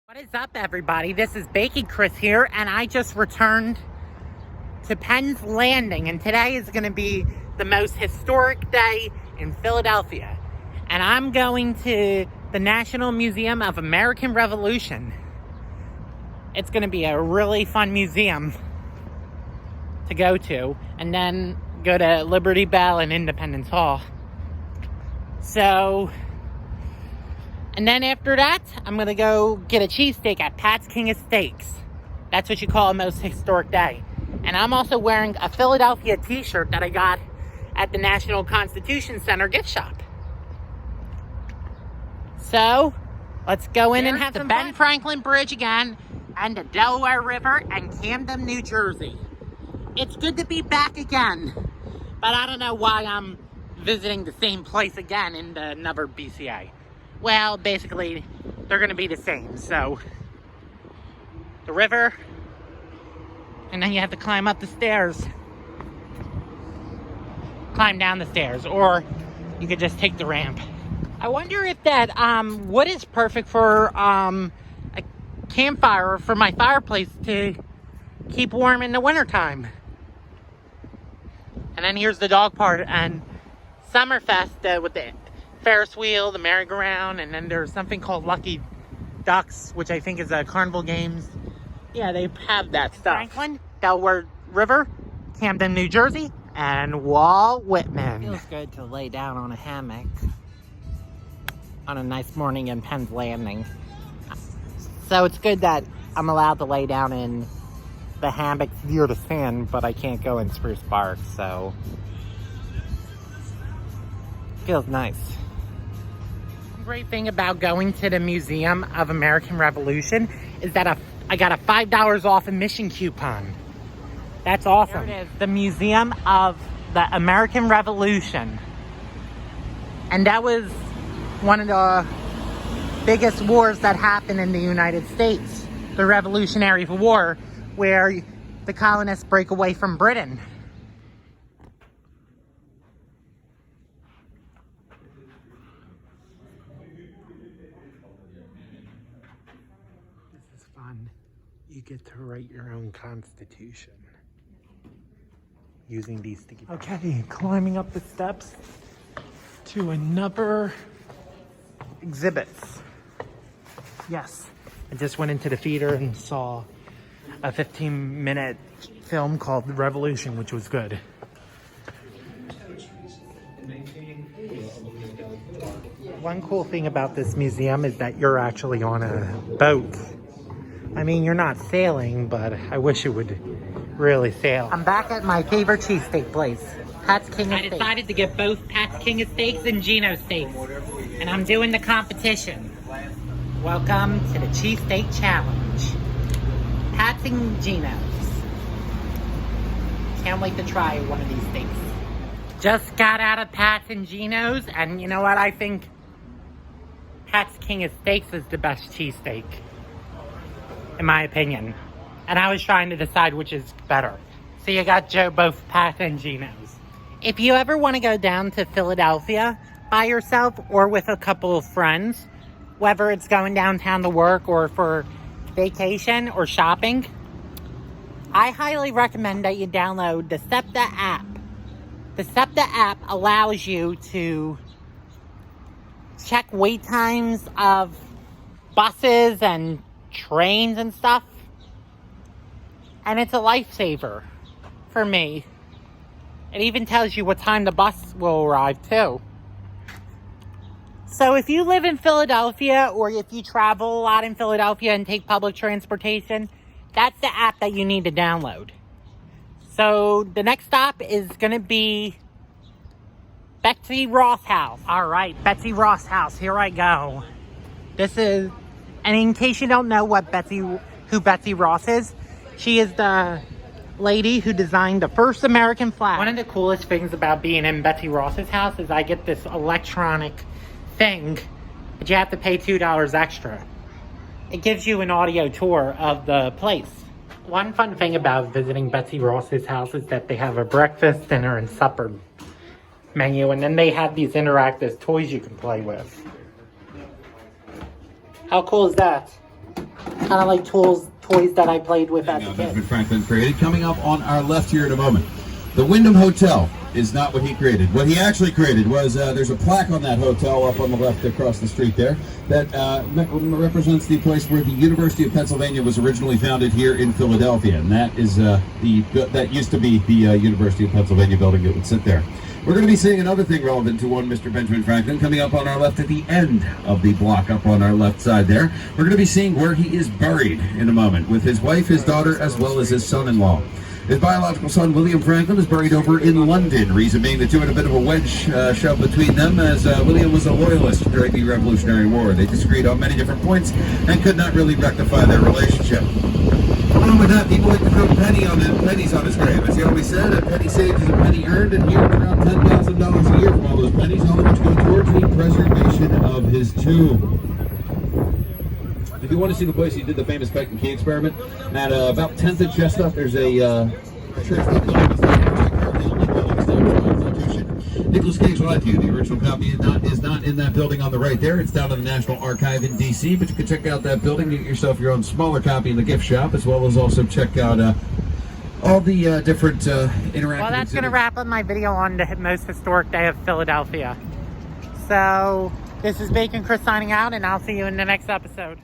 What is up, everybody? This is Baking Chris here, and I just returned to Penn's Landing, and today is going to be the most historic day in Philadelphia. And I'm going to the National Museum of American Revolution. It's going to be a really fun museum to go to, and then go to Liberty Bell and Independence Hall. And then after that, I'm going to go get a cheesesteak at Pat's King of Steaks. That's what you call a most historic day. And I'm also wearing a Philadelphia t-shirt that I got at the National Constitution Center gift shop. So, let's go in and have some fun. Ben Franklin Bridge again, and the Delaware River, and Camden, New Jersey. It's good to be back again. But I don't know why I'm visiting the same place again in another BCA. Well, basically, they're going to be the same. So, the river, and then you have to climb up the stairs. Climb down the stairs, or you could just take the ramp. I wonder if that wood is perfect for a campfire for my fireplace to keep warm in the wintertime. And then here's the dog part, and Summerfest with the Ferris wheel, the merry-go-round, and then there's something called Lucky Ducks, which I think is Carnival Games. Yeah, they have that stuff. Franklin, Delaware River, Camden, New Jersey, and Walt Whitman. Feels good to lay down on a hammock on a nice morning in Penn's Landing. So it's good that I'm allowed to lay down in the hammock near the sand, but I can't go in spruce bark, so feels nice. Great thing about going to the Museum of American Revolution is that I got a $5 off admission coupon. That's awesome. There it is, the Museum of the American Revolution. And that was one of the biggest wars that happened in the United States. The Revolutionary War, where the colonists break away from Britain. You get to write your own constitution using these sticky pads. Okay, climbing up the steps to another exhibits. Yes, I just went into the theater and saw a 15-minute film called The Revolution, which was good. One cool thing about this museum is that you're actually on a boat. I mean, you're not sailing, but I wish it would really sail. I'm back at my favorite cheesesteak place, Pat's King of Steaks. I decided to get both Pat's King of Steaks and Geno steaks, and I'm doing the competition. Welcome to the Cheesesteak Challenge. Pat's and Geno's. Can't wait to try one of these steaks. Just got out of Pat's and Geno's, and you know what? I think Pat's King of Steaks is the best cheesesteak, in my opinion. And I was trying to decide which is better. So you got both Pat and Geno's. If you ever want to go down to Philadelphia by yourself or with a couple of friends, whether it's going downtown to work or for vacation or shopping, I highly recommend that you download the SEPTA app. The SEPTA app allows you to check wait times of buses and trains and stuff, and it's a lifesaver for me. It even tells you what time the bus will arrive too. So if you live in Philadelphia, or if you travel a lot in Philadelphia and take public transportation, that's the app that you need to download. So the next stop is going to be Betsy Ross House. All right, Betsy Ross House, here I go. This is, and in case you don't know who Betsy Ross is, she is the lady who designed the first American flag. One of the coolest things about being in Betsy Ross's house is I get this electronic thing, but you have to pay $2 extra. It gives you an audio tour of the place. One fun thing about visiting Betsy Ross's house is that they have a breakfast, dinner, and supper menu, and then they have these interactive toys you can play with. How cool is that? kind of like toys that I played with as a kid. Benjamin Franklin created. Coming up on our left here in a moment, the Wyndham Hotel is not what he created. What he actually created was, there's a plaque on that hotel up on the left across the street there that represents the place where the University of Pennsylvania was originally founded here in Philadelphia, and that is that used to be the University of Pennsylvania building that would sit there. We're going to be seeing another thing relevant to one Mr. Benjamin Franklin coming up on our left at the end of the block up on our left side there. We're going to be seeing where he is buried in a moment with his wife, his daughter, as well as his son-in-law. His biological son, William Franklin, is buried over in London, reason being the two had a bit of a wedge shoved between them, as William was a loyalist during the Revolutionary War. They disagreed on many different points and could not really rectify their relationship. Along with that, people like to throw pennies on his grave. As he always said, a penny saved is a penny earned, and he earned around $10,000 a year from all those pennies, all of which go towards the preservation of his tomb. If you want to see the place he did the famous Peck and Key experiment, at about 10th and Chestnut, there's a church Nicholas Cage lied to you. The original copy is not in that building on the right there. It's down in the National Archive in D.C., but you can check out that building, get yourself your own smaller copy in the gift shop, as well as also check out all the different interactive Well, that's going to wrap up my video on the most historic day of Philadelphia. So, this is Bacon Chris signing out, and I'll see you in the next episode.